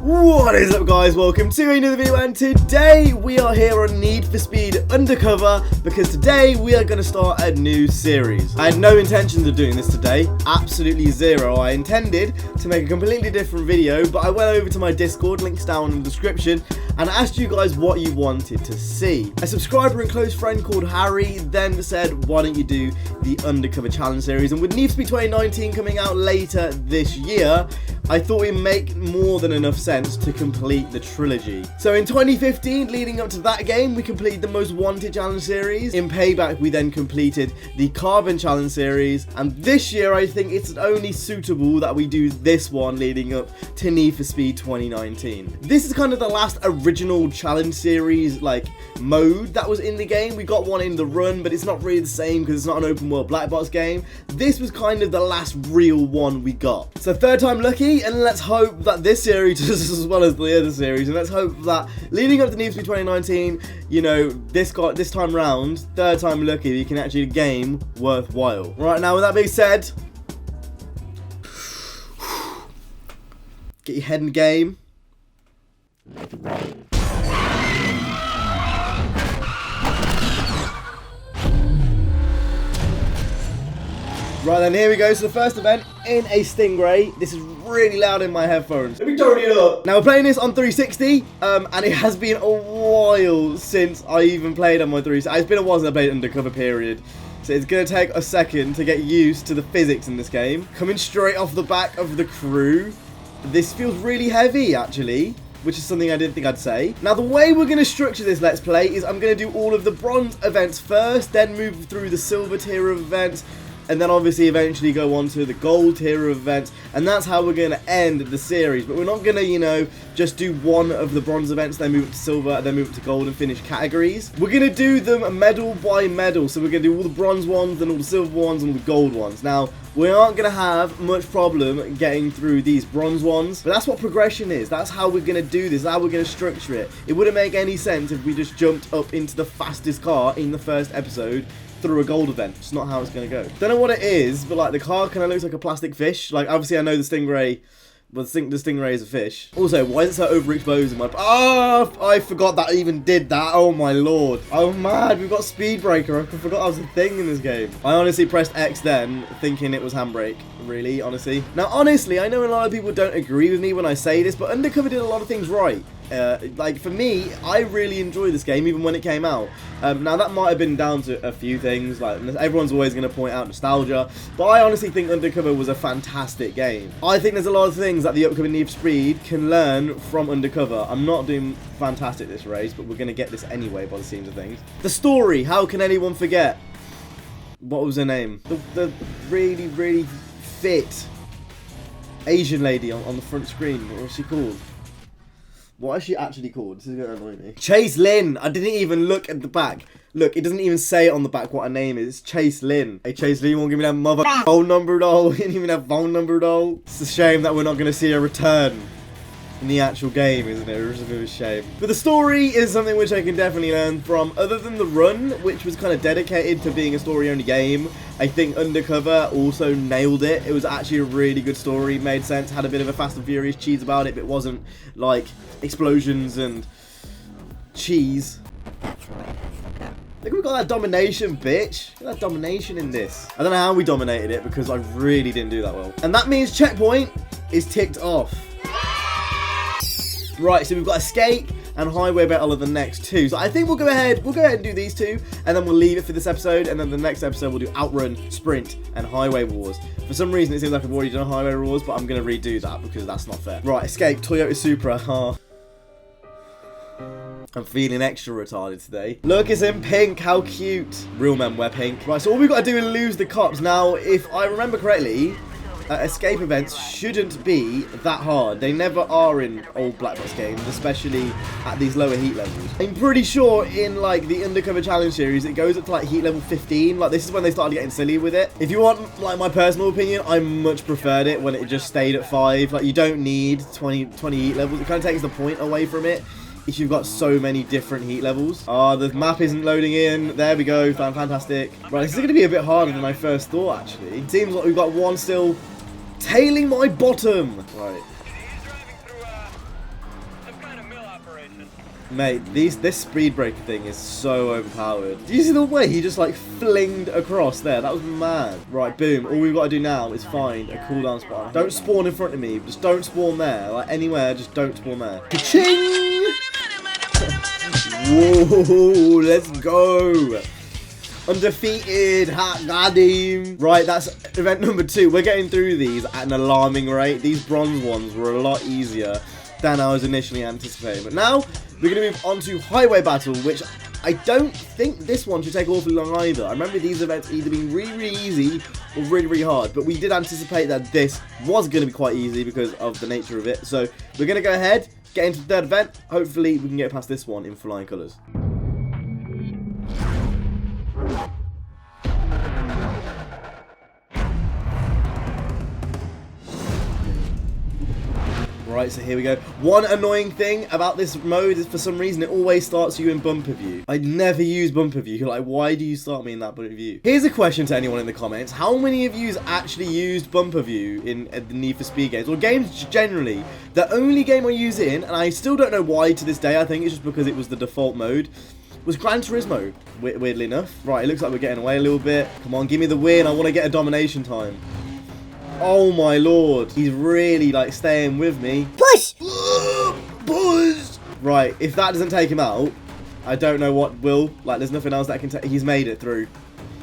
What is up, guys? Welcome to another video, and today we are here on Need for Speed Undercover because today we are going to start a new series. I had no intentions of doing this today, absolutely zero. I intended to make a completely different video, but I went over to my Discord, links down in the description, and asked you guys what you wanted to see. A subscriber and close friend called Harry then said, why don't you do the Undercover Challenge series? And with Need for Speed 2019 coming out later this year, I thought it'd make more than enough sense to complete the trilogy. So in 2015, leading up to that game, we completed the Most Wanted Challenge series. In Payback, we then completed the Carbon Challenge series. And this year, I think it's only suitable that we do this one leading up to Need for Speed 2019. This is kind of the last original challenge series, like, mode that was in the game. We got one in the run, but it's not really the same because it's not an open world black box game. This was kind of the last real one we got. So third time lucky. And let's hope that this series does as well as the other series, and let's hope that leading up to Need for Speed 2019, you know, this time round, third time lucky, we can actually get a game worthwhile. Right, now with that being said, get your head in the game. Right then, here we go. So the first event in a Stingray. This is really loud in my headphones. Let me turn it up. Now we're playing this on 360, and it has been a while since I even played on my 360. It's been a while since I played Undercover, period. So it's going to take a second to get used to the physics in this game. Coming straight off the back of the crew. This feels really heavy, actually, which is something I didn't think I'd say. Now, the way we're going to structure this Let's Play is I'm going to do all of the bronze events first, then move through the silver tier of events, and then obviously eventually go on to the gold tier of events, and that's how we're going to end the series. But we're not going to, you know, just do one of the bronze events, then move up to silver, and then move up to gold and finish categories. We're going to do them medal by medal, so we're going to do all the bronze ones, then all the silver ones, and all the gold ones. Now, we aren't going to have much problem getting through these bronze ones, but that's what progression is. That's how we're going to do this, how we're going to structure it. It wouldn't make any sense if we just jumped up into the fastest car in the first episode through a gold event. It's not how it's going to go. Don't know what it is, but like the car kind of looks like a plastic fish. Like, obviously I know the Stingray, but the Stingray is a fish. Also, why is it so overexposed in my... Oh, I forgot that I even did that. Oh my lord. Oh mad, we've got speed breaker. I forgot that was a thing in this game. I honestly pressed X then, thinking it was handbrake. Really, honestly. Now, honestly, I know a lot of people don't agree with me when I say this, but Undercover did a lot of things right. Like, for me, I really enjoyed this game, even when it came out. Now, that might have been down to a few things. Like, everyone's always going to point out nostalgia, but I honestly think Undercover was a fantastic game. I think there's a lot of things that the upcoming Need for Speed can learn from Undercover. I'm not doing fantastic this race, but we're going to get this anyway by the seams of things. The story, how can anyone forget? What was her name? The really, really fit Asian lady on the front screen. What was she called? What is she actually called? This is going to annoy me. Chase Lynn. I didn't even look at the back. Look, it doesn't even say it on the back what her name is. It's Chase Lynn. Hey, Chase Lynn, you won't give me that mother phone number, though. You didn't even have phone number, though. It's a shame that we're not going to see a return in the actual game, isn't it? It's a bit of a shame. But the story is something which I can definitely learn from. Other than the run, which was kind of dedicated to being a story-only game, I think Undercover also nailed it. It was actually a really good story. It made sense. Had a bit of a Fast and Furious cheese about it, but it wasn't like explosions and cheese. Look, we've got that domination, bitch. Look at that domination in this. I don't know how we dominated it because I really didn't do that well. And that means checkpoint is ticked off. Right, so we've got Escape and Highway Battle are the next two. So I think we'll go ahead and do these two, and then we'll leave it for this episode, and then the next episode we'll do Outrun, Sprint, and Highway Wars. For some reason it seems like I've already done Highway Wars, but I'm going to redo that because that's not fair. Right, Escape, Toyota Supra. I'm feeling extra retarded today. Look, it's in pink. How cute. Real men wear pink. Right, so all we've got to do is lose the cops. Now, if I remember correctly, escape events shouldn't be that hard. They never are in old black box games, especially at these lower heat levels. I'm pretty sure in like the Undercover Challenge series it goes up to like heat level 15. Like, this is when they started getting silly with it. If you want like my personal opinion, I much preferred it when it just stayed at 5. Like, you don't need 20 heat levels. It kind of takes the point away from it if you've got so many different heat levels. The map isn't loading in. There we go. Fantastic. Right, this is going to be a bit harder than I first thought, actually. It seems like we've got one still tailing my bottom. Right. Mate, this speed breaker thing is so overpowered. Do you see the way he just like flinged across there? That was mad. Right, boom. All we've got to do now is find a cooldown spot. Don't spawn in front of me. Just don't spawn there. Like anywhere, just don't spawn there. Ka-ching! Whoa, let's go. Undefeated, got him. Right, that's event number 2. We're getting through these at an alarming rate. These bronze ones were a lot easier than I was initially anticipating. But now, we're going to move on to Highway Battle, which I don't think this one should take awfully long either. I remember these events either being really, really easy or really, really hard. But we did anticipate that this was going to be quite easy because of the nature of it. So, we're going to go ahead, get into the third event. Hopefully, we can get past this one in flying colours. Right, so here we go. One annoying thing about this mode is for some reason it always starts you in bumper view. I never use bumper view. Like, why do you start me in that bumper view? Here's a question to anyone in the comments. How many of you actually used bumper view in the Need for Speed games, or games generally? The only game I use it in, and I still don't know why to this day, I think it's just because it was the default mode, was Gran Turismo, weirdly enough. Right, it looks like we're getting away a little bit. Come on, give me the win. I want to get a domination time. Oh my lord, he's really like staying with me. Push! Push! Right, if that doesn't take him out, I don't know what will. Like, there's nothing else that can take. He's made it through.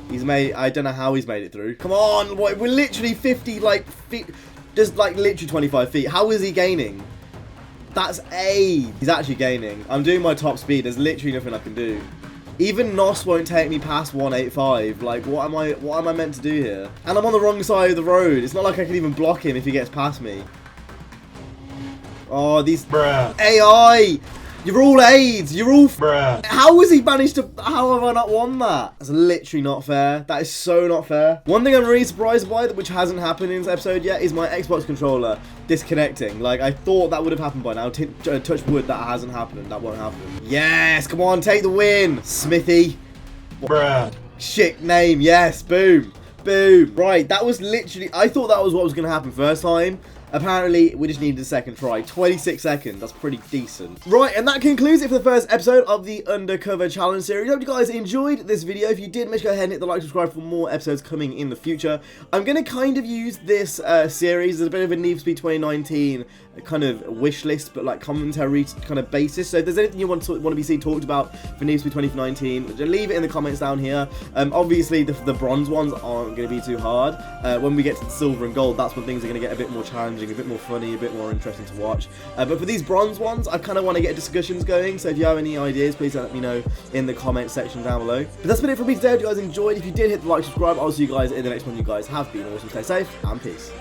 I don't know how he's made it through. Come on, we're literally 50 like feet, just like literally 25 feet. How is he gaining? That's A. He's actually gaining. I'm doing my top speed. There's literally nothing I can do. Even NOS won't take me past 185. Like, what am I meant to do here? And I'm on the wrong side of the road. It's not like I can even block him if he gets past me. Oh, these AI! You're all AIDS. You're all. How has he managed to? How have I not won that? That's literally not fair. That is so not fair. One thing I'm really surprised by, which hasn't happened in this episode yet, is my Xbox controller disconnecting. Like, I thought that would have happened by now. Touch wood, that hasn't happened. That won't happen. Yes, come on, take the win, Smithy. Shit name. Yes, boom, boom. Right, that was literally. I thought that was what was going to happen first time. Apparently, we just needed a second try. 26 seconds. That's pretty decent. Right, and that concludes it for the first episode of the Undercover Challenge series. I hope you guys enjoyed this video. If you did, make sure to go ahead and hit the like, subscribe for more episodes coming in the future. I'm going to kind of use this series as a bit of a Need for Speed 2019 kind of wish list, but like commentary kind of basis. So if there's anything you want to be seen talked about for Need for Speed 2019, just leave it in the comments down here. Obviously, the bronze ones aren't going to be too hard. When we get to the silver and gold, that's when things are going to get a bit more challenging, a bit more funny, a bit more interesting to watch. But for these bronze ones, I kind of want to get discussions going, so if you have any ideas, please let me know in the comment section down below. But that's been it for me today. If you guys enjoyed, if you did, hit the like, subscribe. I'll see you guys in the next one. You guys have been awesome. Stay safe and peace.